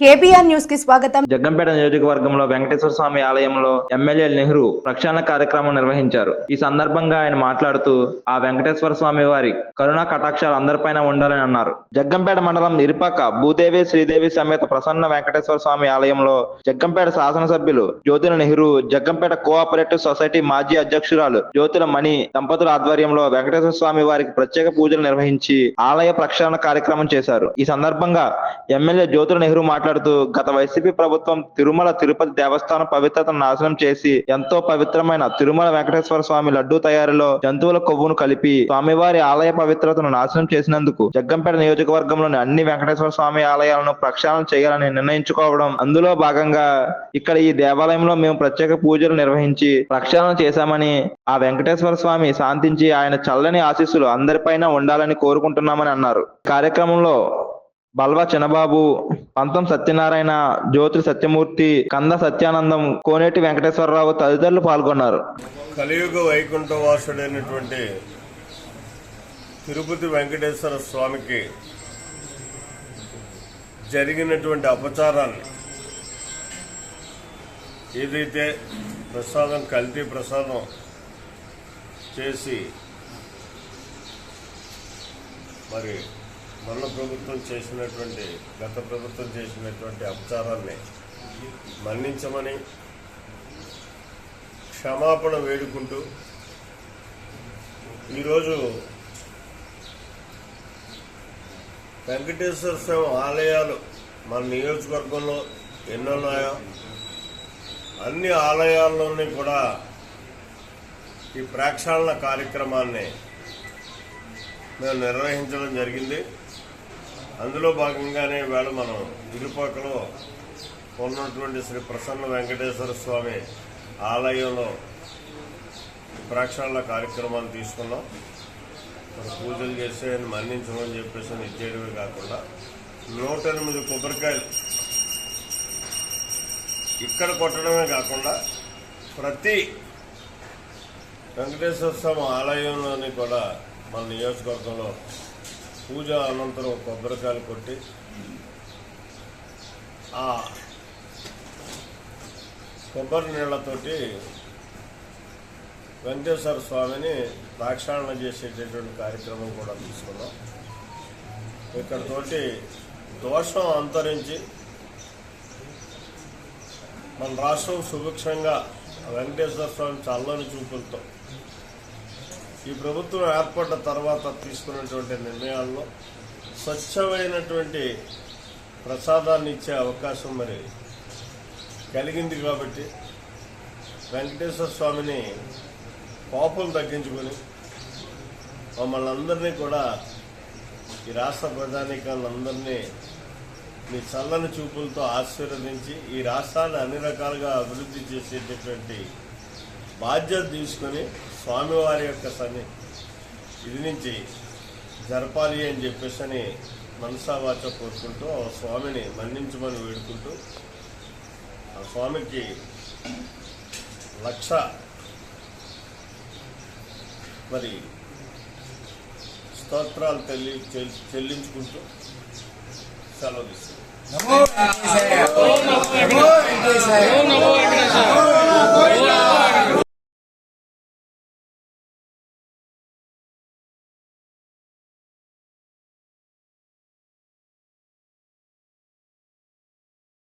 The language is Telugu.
కేబీఆర్ న్యూస్ కి స్వాగతం. జగ్గంపేట నియోజకవర్గంలో వెంకటేశ్వర స్వామి ఆలయంలో ఎమ్మెల్యే నెహ్రూ ప్రక్షాళన కార్యక్రమం నిర్వహించారు. ఈ సందర్భంగా ఆయన మాట్లాడుతూ ఆ వెంకటేశ్వర స్వామి వారి కరుణా కటాక్షాలు అందరిపైన ఉండాలని అన్నారు. జగ్గంపేట మండలం ఇరుపక్క భూదేవి శ్రీదేవి సమేత ప్రసన్న వెంకటేశ్వర స్వామి ఆలయంలో జగ్గంపేట శాసనసభ్యులు జ్యోతుల నెహ్రూ, జగ్గంపేట కోఆపరేటివ్ సొసైటీ మాజీ అధ్యక్షురాలు జ్యోతుల మణి దంపతుల ఆధ్వర్యంలో వెంకటేశ్వర స్వామి వారికి ప్రత్యేక పూజలు నిర్వహించి ఆలయ ప్రక్షాళన కార్యక్రమం చేశారు. ఈ సందర్భంగా ఎమ్మెల్యే జ్యోతుల నెహ్రూ మాట్లాడుతూ గత వైసీపీ ప్రభుత్వం తిరుమల తిరుపతి దేవస్థానం పవిత్రతను నాశనం చేసి ఎంతో పవిత్రమైన తిరుమల వెంకటేశ్వర స్వామి లడ్డూ తయారీలో జంతువుల కొవ్వును కలిపి స్వామివారి ఆలయ పవిత్రతను నాశనం చేసినందుకు జగ్గంపేట నియోజకవర్గంలోని అన్ని వెంకటేశ్వర స్వామి ఆలయాలను ప్రక్షాళన చేయాలని నిర్ణయించుకోవడం, అందులో భాగంగా ఇక్కడ ఈ దేవాలయంలో మేము ప్రత్యేక పూజలు నిర్వహించి ప్రక్షాళన చేశామని, ఆ వెంకటేశ్వర స్వామి శాంతించి ఆయన చల్లని ఆశీస్సులు అందరిపైన ఉండాలని కోరుకుంటున్నామని అన్నారు. కార్యక్రమంలో బల్వా చిన్నబాబు, పంతం సత్యనారాయణ, జ్యోతి సత్యమూర్తి, కంద సత్యానందం, కోనేటి వెంకటేశ్వరరావు తదితరులు పాల్గొన్నారు. కలియుగ వైకుంఠవాసుడైనటువంటి తిరుపతి వెంకటేశ్వర స్వామికి జరిగినటువంటి అపచారాన్ని, ఏదైతే ప్రసాదం కల్తీ ప్రసాదం చేసి మరి మన ప్రభుత్వం చేసినటువంటి, గత ప్రభుత్వం చేసినటువంటి అపచారాన్ని మన్నించమని క్షమాపణ వేడుకుంటూ ఈరోజు వెంకటేశ్వర స్వామి ఆలయాలు మన నియోజకవర్గంలో ఎన్నున్నాయో అన్ని ఆలయాల్లోని కూడా ఈ ప్రక్షాళన కార్యక్రమాన్ని మేము నిర్వహించడం జరిగింది. అందులో భాగంగానే వేళ మనం ఇరుపక్కలో ఉన్నటువంటి శ్రీ ప్రసన్న వెంకటేశ్వర స్వామి ఆలయంలో ప్రక్షాళన కార్యక్రమాన్ని తీసుకున్నాం. మరి పూజలు చేస్తే మన్నించమని చెప్పేసి ఇచ్చేయడమే కాకుండా 108 కొబ్బరికాయలు ఇక్కడ కొట్టడమే కాకుండా ప్రతి వెంకటేశ్వర స్వామి ఆలయంలోని కూడా మన నియోజకవర్గంలో పూజ అనంతరం కొబ్బరికాయలు కొట్టి ఆ కొబ్బరి నీళ్లతోటి వెంకటేశ్వర స్వామిని ప్రక్షాళన చేసేటటువంటి కార్యక్రమం కూడా తీసుకున్నాం. ఇక్కడతోటి దోషం అంతరించి మన రాష్ట్రం సుభిక్షంగా వెంకటేశ్వర స్వామి చల్లని చూపులతో ఈ ప్రభుత్వం ఏర్పడ్డ తర్వాత తీసుకున్నటువంటి నిర్ణయాల్లో స్వచ్ఛమైనటువంటి ప్రసాదాన్ని ఇచ్చే అవకాశం మరి కలిగింది. కాబట్టి వెంకటేశ్వర స్వామిని కోపం తగ్గించుకొని మమ్మల్ని అందరినీ కూడా, ఈ రాష్ట్ర ప్రజానీకాలందరినీ మీ చల్లని చూపులతో ఆశీర్వదించి ఈ రాష్ట్రాన్ని అన్ని రకాలుగా అభివృద్ధి చేసేటటువంటి బాధ్యత తీసుకొని స్వామివారి యొక్క ఇది నుంచి జరపాలి అని చెప్పేసి మనసావాచ కోరుకుంటూ ఆ స్వామిని మన్నించమని వేడుకుంటూ ఆ స్వామికి 1,00,000 మరి స్తోత్రాలు చెల్లించుకుంటూ సెలవు తీసుకుంటాం.